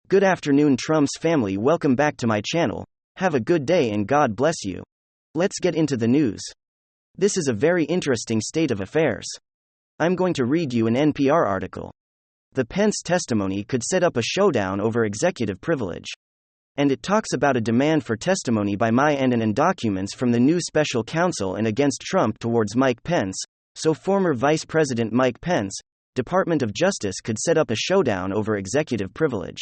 Good afternoon, Trump's family. Welcome back to my channel. Have a good day and God bless you. Let's get into the news. This is a very interesting state of affairs. I'm going to read you an NPR article. The Pence testimony could set up a showdown over executive privilege. And it talks about a demand for testimony by MyNN and documents from the new special counsel and against Trump towards Mike Pence. So former Vice President Mike Pence, Department of Justice could set up a showdown over executive privilege.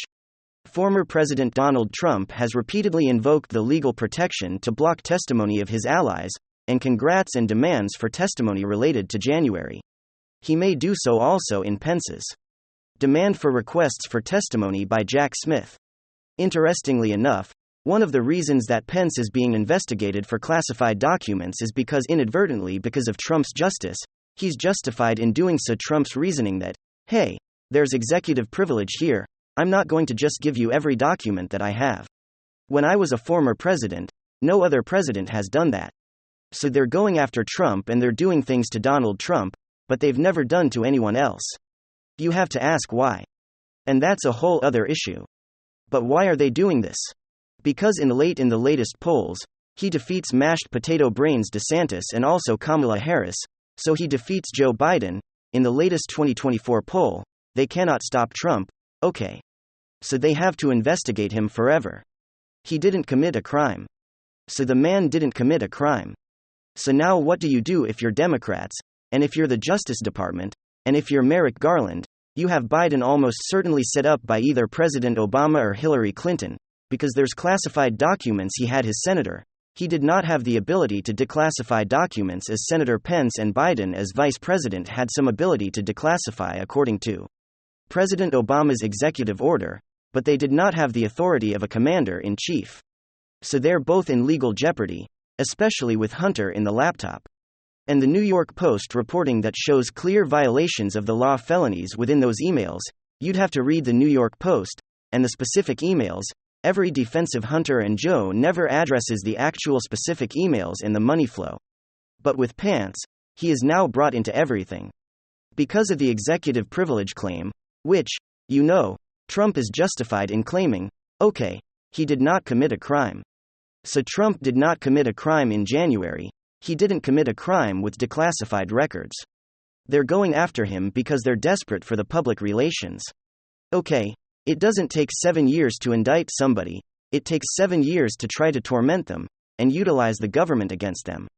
Former President Donald Trump has repeatedly invoked the legal protection to block testimony of his allies, and congrats and demands for testimony related to January. He may do so also in Pence's demand for requests for testimony by Jack Smith. Interestingly enough, one of the reasons that Pence is being investigated for classified documents is because of Trump's justice, he's justified in doing so. Trump's reasoning that, hey, there's executive privilege here, I'm not going to just give you every document that I have. When I was a former president, no other president has done that. So they're going after Trump and they're doing things to Donald Trump, but they've never done to anyone else. You have to ask why. And that's a whole other issue. But why are they doing this? Because in the latest polls, he defeats mashed potato brains DeSantis and also Kamala Harris, so he defeats Joe Biden. In the latest 2024 poll, they cannot stop Trump, okay. So they have to investigate him forever. He didn't commit a crime. So the man didn't commit a crime. So now what do you do if you're Democrats, and if you're the Justice Department, and if you're Merrick Garland? You have Biden almost certainly set up by either President Obama or Hillary Clinton, because there's classified documents he had his senator. He did not have the ability to declassify documents as Senator Pence, and Biden as vice president had some ability to declassify according to President Obama's executive order, but they did not have the authority of a commander-in-chief. So they're both in legal jeopardy, especially with Hunter in the laptop. And the New York Post reporting that shows clear violations of the law, felonies within those emails. You'd have to read the New York Post, and the specific emails. Every defense of Hunter and Joe never addresses the actual specific emails and the money flow. But with Pence, he is now brought into everything. Because of the executive privilege claim, which, Trump is justified in claiming, okay, he did not commit a crime. So Trump did not commit a crime in January, he didn't commit a crime with declassified records. They're going after him because they're desperate for the public relations. Okay, it doesn't take 7 years to indict somebody, it takes 7 years to try to torment them, and utilize the government against them.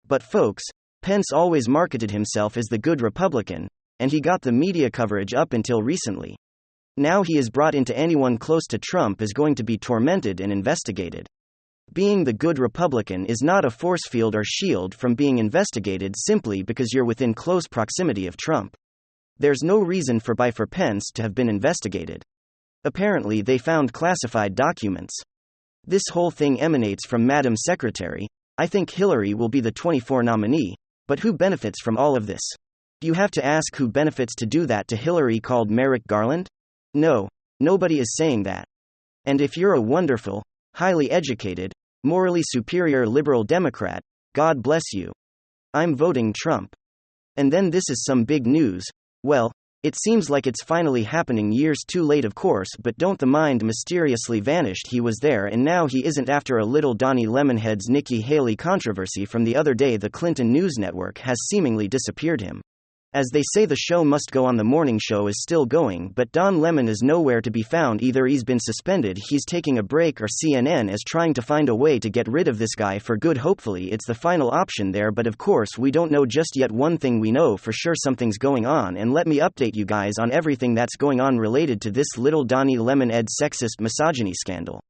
But folks, Pence always marketed himself as the good Republican, and he got the media coverage up until recently. Now he is brought into anyone close to Trump is going to be tormented and investigated. Being the good Republican is not a force field or shield from being investigated simply because you're within close proximity of Trump. There's no reason for Pence to have been investigated. Apparently they found classified documents. This whole thing emanates from Madam Secretary. I think Hillary will be the 24 nominee, but who benefits from all of this? You have to ask who benefits to do that to Hillary, called Merrick Garland? No, nobody is saying that. And if you're a wonderful, highly educated, morally superior liberal Democrat, God bless you. I'm voting Trump. And then this is some big news. Well, it seems like it's finally happening, years too late of course, but don't the mind mysteriously vanished. He was there and now he isn't. After a little Donnie Lemonhead's Nikki Haley controversy from the other day, the Clinton News Network has seemingly disappeared him. As they say, the show must go on. The morning show is still going, but Don Lemon is nowhere to be found. Either he's been suspended, he's taking a break, or CNN is trying to find a way to get rid of this guy for good. Hopefully it's the final option there, but of course we don't know just yet. One thing we know for sure, something's going on, and let me update you guys on everything that's going on related to this little Donnie Lemon-Ed sexist misogyny scandal.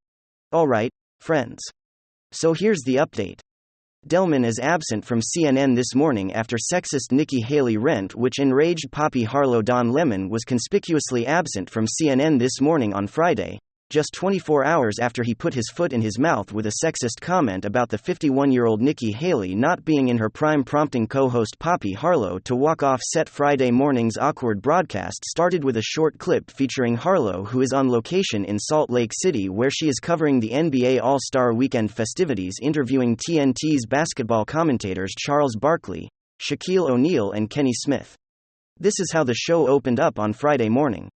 Alright, friends. So here's the update. Delman is absent from CNN this morning after sexist Nikki Haley rant, which enraged Poppy Harlow. Don Lemon was conspicuously absent from CNN this morning on Friday, just 24 hours after he put his foot in his mouth with a sexist comment about the 51-year-old Nikki Haley not being in her prime, prompting co-host Poppy Harlow to walk off set. Friday morning's awkward broadcast started with a short clip featuring Harlow, who is on location in Salt Lake City, where she is covering the NBA All-Star Weekend festivities, interviewing TNT's basketball commentators Charles Barkley, Shaquille O'Neal and Kenny Smith. This is how the show opened up on Friday morning.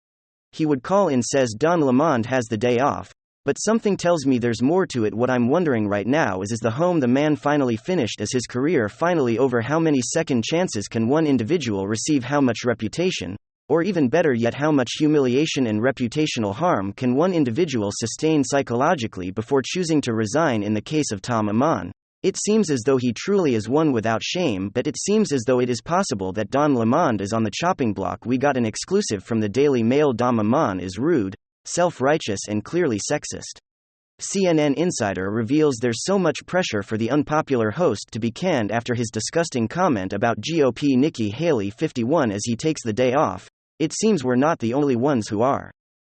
He would call in says Don Lemond has the day off, but something tells me there's more to it. What I'm wondering right now is the home the man finally finished as his career finally over? How many second chances can one individual receive? How much reputation, or even better yet, how much humiliation and reputational harm can one individual sustain psychologically before choosing to resign? In the case of Tom Amon, it seems as though he truly is one without shame, but it seems as though it is possible that Don Lemond is on the chopping block. We got an exclusive from the Daily Mail. Don Amon is rude, self-righteous and clearly sexist. CNN Insider reveals there's so much pressure for the unpopular host to be canned after his disgusting comment about GOP Nikki Haley 51 as he takes the day off. It seems we're not the only ones who are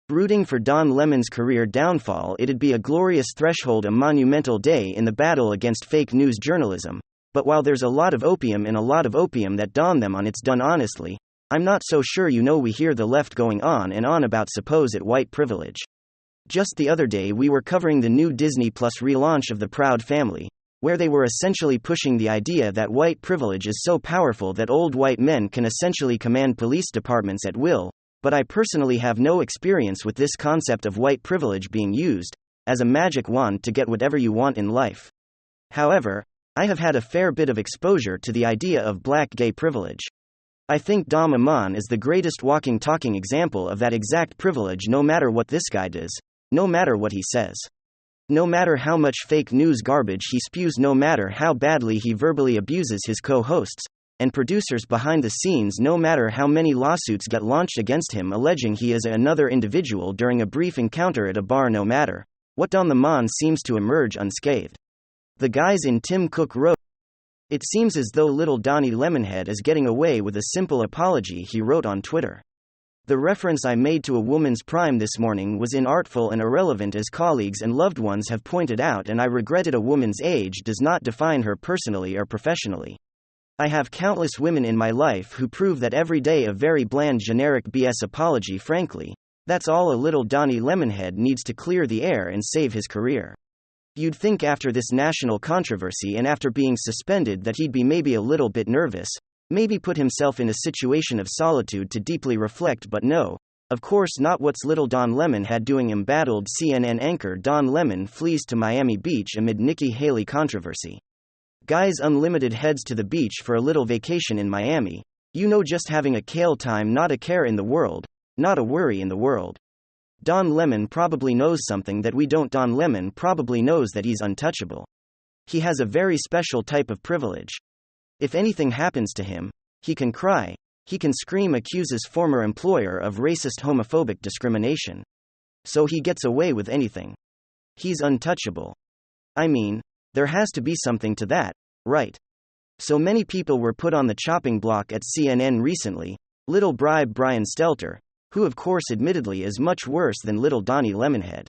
rooting for Don Lemon's career downfall. It'd be a glorious threshold, a monumental day in the battle against fake news journalism. But while there's a lot of opium that Don them on, it's done honestly. I'm not so sure. We hear the left going on and on about supposed white privilege. Just the other day we were covering the new Disney Plus relaunch of The Proud Family, where they were essentially pushing the idea that white privilege is so powerful that old white men can essentially command police departments at will. But I personally have no experience with this concept of white privilege being used as a magic wand to get whatever you want in life. However, I have had a fair bit of exposure to the idea of black gay privilege. I think Don Amon is the greatest walking talking example of that exact privilege. No matter what this guy does, no matter what he says, no matter how much fake news garbage he spews, no matter how badly he verbally abuses his co-hosts and producers behind the scenes, no matter how many lawsuits get launched against him alleging he is another individual during a brief encounter at a bar, no matter what, Don Lemon seems to emerge unscathed. The guys in Tim Cook wrote, "It seems as though little Donnie Lemonhead is getting away with a simple apology," he wrote on Twitter. "The reference I made to a woman's prime this morning was inartful and irrelevant, as colleagues and loved ones have pointed out, and I regretted. A woman's age does not define her personally or professionally. I have countless women in my life who prove that every day. A very bland generic BS apology, frankly. That's all a little Donnie Lemonhead needs to clear the air and save his career. You'd think after this national controversy and after being suspended that he'd be maybe a little bit nervous, maybe put himself in a situation of solitude to deeply reflect, but no, of course not. What's little Don Lemonhead doing?" Embattled CNN anchor Don Lemon flees to Miami Beach amid Nikki Haley controversy. Guys unlimited heads to the beach for a little vacation in Miami. Just having a kale time, not a care in the world, not a worry in the world. Don Lemon probably knows something that we don't. Don Lemon probably knows that he's untouchable. He has a very special type of privilege. If anything happens to him, he can cry, he can scream, accuse his former employer of racist, homophobic discrimination. So he gets away with anything. He's untouchable. I mean, there has to be something to that, right? So many people were put on the chopping block at CNN recently. Little bribe Brian Stelter, who of course admittedly is much worse than little Donnie Lemonhead.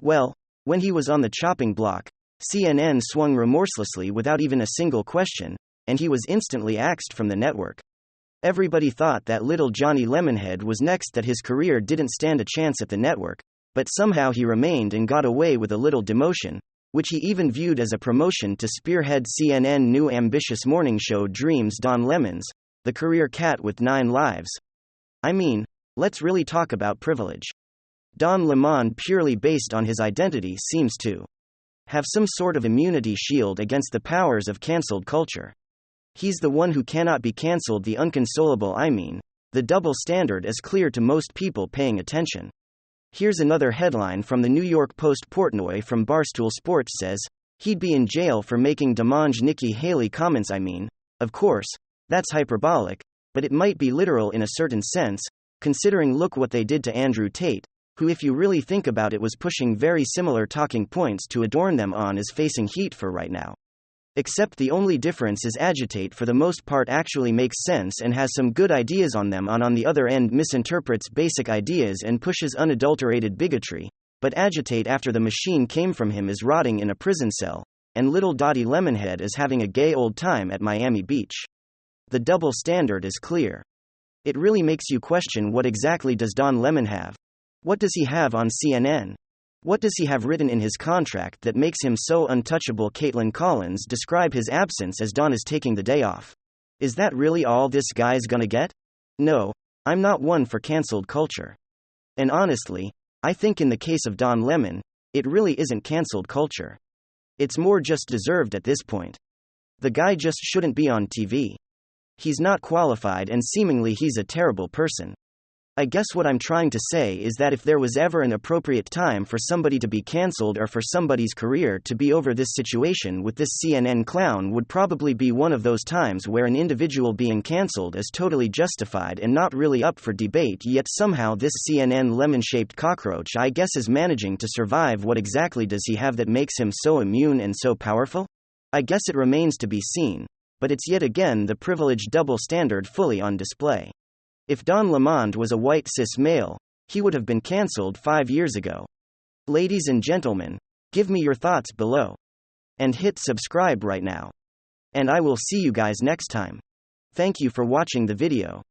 Well, when he was on the chopping block, CNN swung remorselessly without even a single question, and he was instantly axed from the network. Everybody thought that little Johnny Lemonhead was next, that his career didn't stand a chance at the network, but somehow he remained and got away with a little demotion, which he even viewed as a promotion to spearhead CNN new ambitious morning show Dreams. Don Lemon's the career cat with 9 lives. I mean, let's really talk about privilege. Don Lemon, purely based on his identity, seems to have some sort of immunity shield against the powers of cancelled culture. He's the one who cannot be cancelled, the unconsolable. I mean, the double standard is clear to most people paying attention. Here's another headline from the New York Post. Portnoy from Barstool Sports says, he'd be in jail for making Demange Nikki Haley comments. I mean, of course, that's hyperbolic, but it might be literal in a certain sense, considering look what they did to Andrew Tate, who, if you really think about it, was pushing very similar talking points to adorn them on, is facing heat for right now. Except the only difference is Agitate for the most part actually makes sense and has some good ideas on them. On the other end misinterprets basic ideas and pushes unadulterated bigotry, but Agitate, after the machine came from him, is rotting in a prison cell, and little Dottie Lemonhead is having a gay old time at Miami Beach. The double standard is clear. It really makes you question, what exactly does Don Lemon have? What does he have on CNN? What does he have written in his contract that makes him so untouchable? Caitlin Collins described his absence as Don is taking the day off. Is that really all this guy's gonna get? No, I'm not one for cancelled culture. And honestly, I think in the case of Don Lemon, it really isn't cancelled culture. It's more just deserved at this point. The guy just shouldn't be on TV. He's not qualified and seemingly he's a terrible person. I guess what I'm trying to say is that if there was ever an appropriate time for somebody to be cancelled or for somebody's career to be over, this situation with this CNN clown would probably be one of those times where an individual being cancelled is totally justified and not really up for debate, yet somehow this CNN lemon-shaped cockroach, I guess, is managing to survive. What exactly does he have that makes him so immune and so powerful? I guess it remains to be seen, but it's yet again the privileged double standard fully on display. If Don Lemon was a white cis male, he would have been cancelled 5 years ago. Ladies and gentlemen, give me your thoughts below. And hit subscribe right now. And I will see you guys next time. Thank you for watching the video.